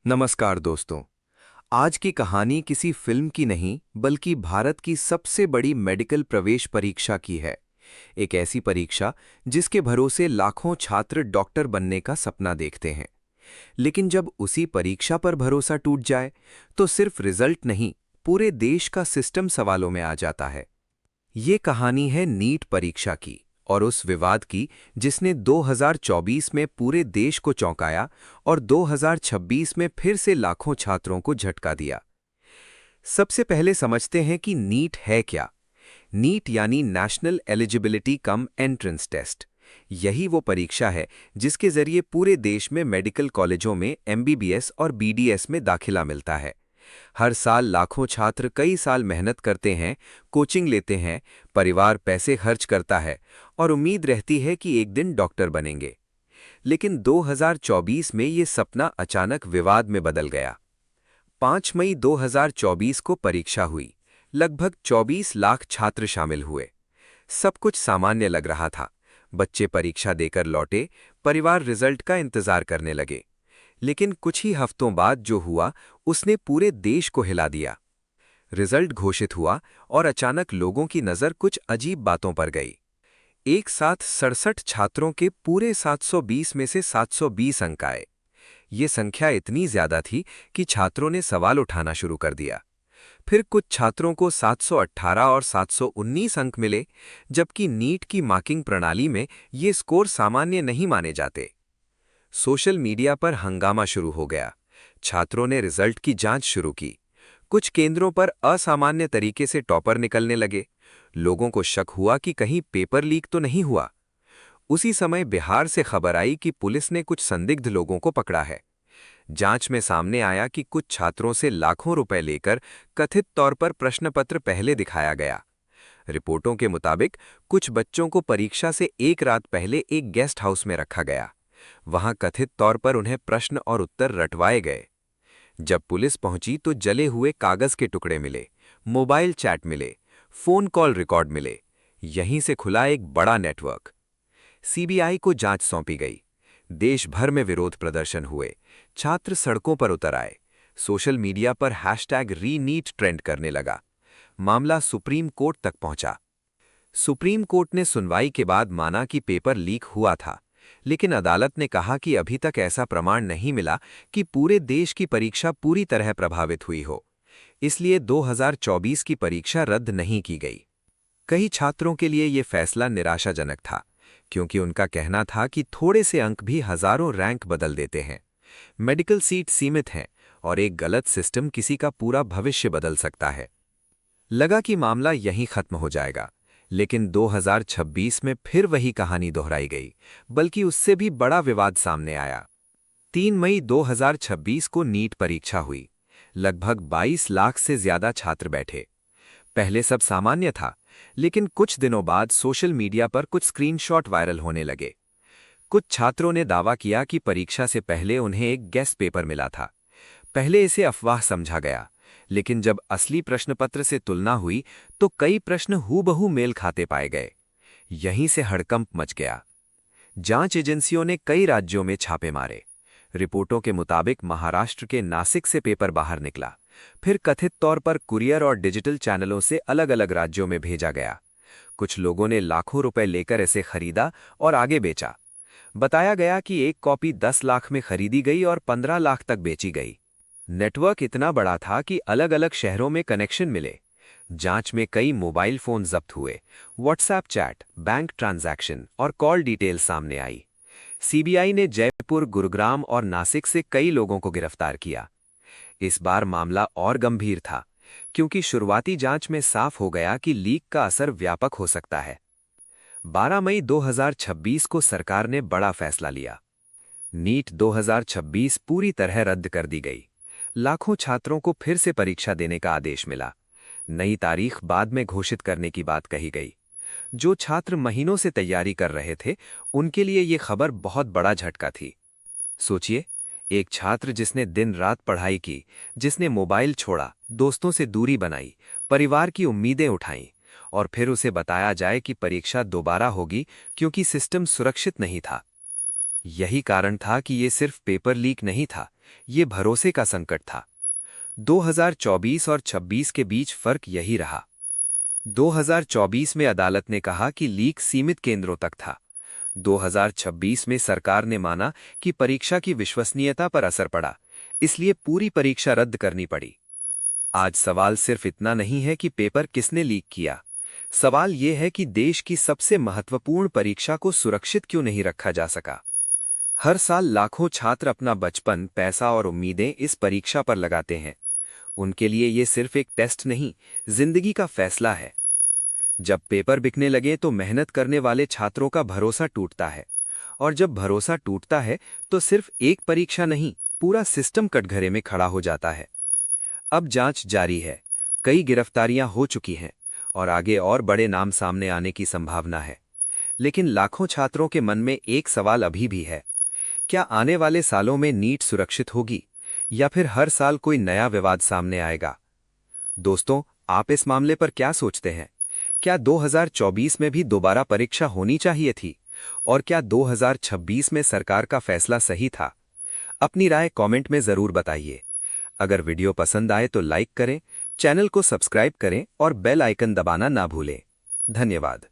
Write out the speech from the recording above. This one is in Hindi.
नमस्कार दोस्तों। आज की कहानी किसी फिल्म की नहीं बल्कि भारत की सबसे बड़ी मेडिकल प्रवेश परीक्षा की है। एक ऐसी परीक्षा जिसके भरोसे लाखों छात्र डॉक्टर बनने का सपना देखते हैं। लेकिन जब उसी परीक्षा पर भरोसा टूट जाए तो सिर्फ रिजल्ट नहीं, पूरे देश का सिस्टम सवालों में आ जाता है। ये कहानी है नीट परीक्षा की और उस विवाद की जिसने 2024 में पूरे देश को चौंकाया और 2026 में फिर से लाखों छात्रों को झटका दिया। सबसे पहले समझते हैं कि नीट है क्या। नीट यानी national eligibility cum entrance test. यही वो परीक्षा है जिसके जरिए पूरे देश में मेडिकल कॉलेजों में एमबीबीएस और बीडीएस में दाखिला मिलता है। हर साल लाखों छात्र कई साल मेहनत करते हैं, कोचिंग लेते हैं, परिवार पैसे खर्च करता है और उम्मीद रहती है कि एक दिन डॉक्टर बनेंगे। लेकिन 2024 में ये सपना अचानक विवाद में बदल गया। 5 मई 2024 को परीक्षा हुई। लगभग 24 लाख छात्र शामिल हुए। सब कुछ सामान्य लग रहा था। बच्चे परीक्षा देकर लौटे, परिवार रिजल्ट का इंतजार करने लगे। लेकिन कुछ ही हफ्तों बाद जो हुआ उसने पूरे देश को हिला दिया। रिजल्ट घोषित हुआ और अचानक लोगों की नज़र कुछ अजीब बातों पर गई। एक साथ 67 छात्रों के पूरे 720 में से 720 अंक आए। ये संख्या इतनी ज्यादा थी कि छात्रों ने सवाल उठाना शुरू कर दिया। फिर कुछ छात्रों को 718 और 719 अंक मिले, जबकि नीट की मार्किंग प्रणाली में ये स्कोर सामान्य नहीं माने जाते। सोशल मीडिया पर हंगामा शुरू हो गया। छात्रों ने रिजल्ट की जांच शुरू की। कुछ केंद्रों पर असामान्य तरीके से टॉपर निकलने लगे। लोगों को शक हुआ कि कहीं पेपर लीक तो नहीं हुआ। उसी समय बिहार से खबर आई कि पुलिस ने कुछ संदिग्ध लोगों को पकड़ा है। जांच में सामने आया कि कुछ छात्रों से लाखों रुपए लेकर कथित तौर पर प्रश्नपत्र पहले दिखाया गया। रिपोर्टों के मुताबिक कुछ बच्चों को परीक्षा से एक रात पहले एक गेस्ट हाउस में रखा गया। वहां कथित तौर पर उन्हें प्रश्न और उत्तर रटवाए गए। जब पुलिस पहुंची तो जले हुए कागज के टुकड़े मिले, मोबाइल चैट मिले, फोन कॉल रिकॉर्ड मिले। यहीं से खुला एक बड़ा नेटवर्क। सीबीआई को जांच सौंपी गई। देश भर में विरोध प्रदर्शन हुए। छात्र सड़कों पर उतर आए। सोशल मीडिया पर हैशटैग रीनीट ट्रेंड करने लगा। मामला सुप्रीम कोर्ट तक पहुंचा। सुप्रीम कोर्ट ने सुनवाई के बाद माना कि पेपर लीक हुआ था, लेकिन अदालत ने कहा कि अभी तक ऐसा प्रमाण नहीं मिला कि पूरे देश की परीक्षा पूरी तरह प्रभावित हुई हो। इसलिए 2024 की परीक्षा रद्द नहीं की गई। कई छात्रों के लिए यह फैसला निराशाजनक था, क्योंकि उनका कहना था कि थोड़े से अंक भी हजारों रैंक बदल देते हैं। मेडिकल सीट सीमित हैं और एक गलत सिस्टम किसी का पूरा भविष्य बदल सकता है। लगा कि मामला यहीं खत्म हो जाएगा, लेकिन 2026 में फिर वही कहानी दोहराई गई, बल्कि उससे भी बड़ा विवाद सामने आया। 3 मई 2026 को नीट परीक्षा हुई। लगभग 22 लाख से ज्यादा छात्र बैठे। पहले सब सामान्य था, लेकिन कुछ दिनों बाद सोशल मीडिया पर कुछ स्क्रीनशॉट वायरल होने लगे। कुछ छात्रों ने दावा किया कि परीक्षा से पहले उन्हें एक गेस्ट पेपर मिला था। पहले इसे अफवाह समझा गया, लेकिन जब असली प्रश्नपत्र से तुलना हुई तो कई प्रश्न हूबहू मेल खाते पाए गए। यहीं से हड़कंप मच गया। जांच एजेंसियों ने कई राज्यों में छापे मारे। रिपोर्टों के मुताबिक महाराष्ट्र के नासिक से पेपर बाहर निकला। फिर कथित तौर पर कुरियर और डिजिटल चैनलों से अलग अलग राज्यों में भेजा गया। कुछ लोगों ने लाखों रुपए लेकर इसे खरीदा और आगे बेचा। बताया गया कि एक कॉपी 10 लाख में खरीदी गई और 15 लाख तक बेची गई। नेटवर्क इतना बड़ा था कि अलग अलग शहरों में कनेक्शन मिले। जांच में कई मोबाइल फोन जब्त हुए। व्हाट्सएप चैट, बैंक ट्रांजैक्शन और कॉल डिटेल सामने आई। सीबीआई ने जयपुर, गुरुग्राम और नासिक से कई लोगों को गिरफ्तार किया। इस बार मामला और गंभीर था, क्योंकि शुरुआती जांच में साफ हो गया कि लीक का असर व्यापक हो सकता है। 12 मई 2026 को सरकार ने बड़ा फैसला लिया। नीट 2026 पूरी तरह रद्द कर दी गई। लाखों छात्रों को फिर से परीक्षा देने का आदेश मिला। नई तारीख बाद में घोषित करने की बात कही गई। जो छात्र महीनों से तैयारी कर रहे थे, उनके लिए ये खबर बहुत बड़ा झटका थी। सोचिए, एक छात्र जिसने दिन रात पढ़ाई की, जिसने मोबाइल छोड़ा, दोस्तों से दूरी बनाई, परिवार की उम्मीदें उठाईं, और फिर उसे बताया जाए कि परीक्षा दोबारा होगी क्योंकि सिस्टम सुरक्षित नहीं था। यही कारण था कि ये सिर्फ पेपर लीक नहीं था, ये भरोसे का संकट था। 2024 और 26 के बीच फर्क यही रहा। 2024 में अदालत ने कहा कि लीक सीमित केंद्रों तक था। 2026 में सरकार ने माना कि परीक्षा की विश्वसनीयता पर असर पड़ा, इसलिए पूरी परीक्षा रद्द करनी पड़ी। आज सवाल सिर्फ इतना नहीं है कि पेपर किसने लीक किया। सवाल यह है कि देश की सबसे महत्वपूर्ण परीक्षा को सुरक्षित क्यों नहीं रखा जा सका। हर साल लाखों छात्र अपना बचपन, पैसा और उम्मीदें इस परीक्षा पर लगाते हैं। उनके लिए ये सिर्फ एक टेस्ट नहीं, जिंदगी का फैसला है। जब पेपर बिकने लगे तो मेहनत करने वाले छात्रों का भरोसा टूटता है, और जब भरोसा टूटता है तो सिर्फ एक परीक्षा नहीं, पूरा सिस्टम कटघरे में खड़ा हो जाता है। अब जांच जारी है, कई गिरफ्तारियां हो चुकी हैं और आगे और बड़े नाम सामने आने की संभावना है। लेकिन लाखों छात्रों के मन में एक सवाल अभी भी है, क्या आने वाले सालों में नीट सुरक्षित होगी या फिर हर साल कोई नया विवाद सामने आएगा? दोस्तों, आप इस मामले पर क्या सोचते हैं? क्या 2024 में भी दोबारा परीक्षा होनी चाहिए थी? और क्या 2026 में सरकार का फैसला सही था? अपनी राय कमेंट में जरूर बताइए। अगर वीडियो पसंद आए तो लाइक करें, चैनल को सब्सक्राइब करें और बेल आइकन दबाना ना भूलें। धन्यवाद।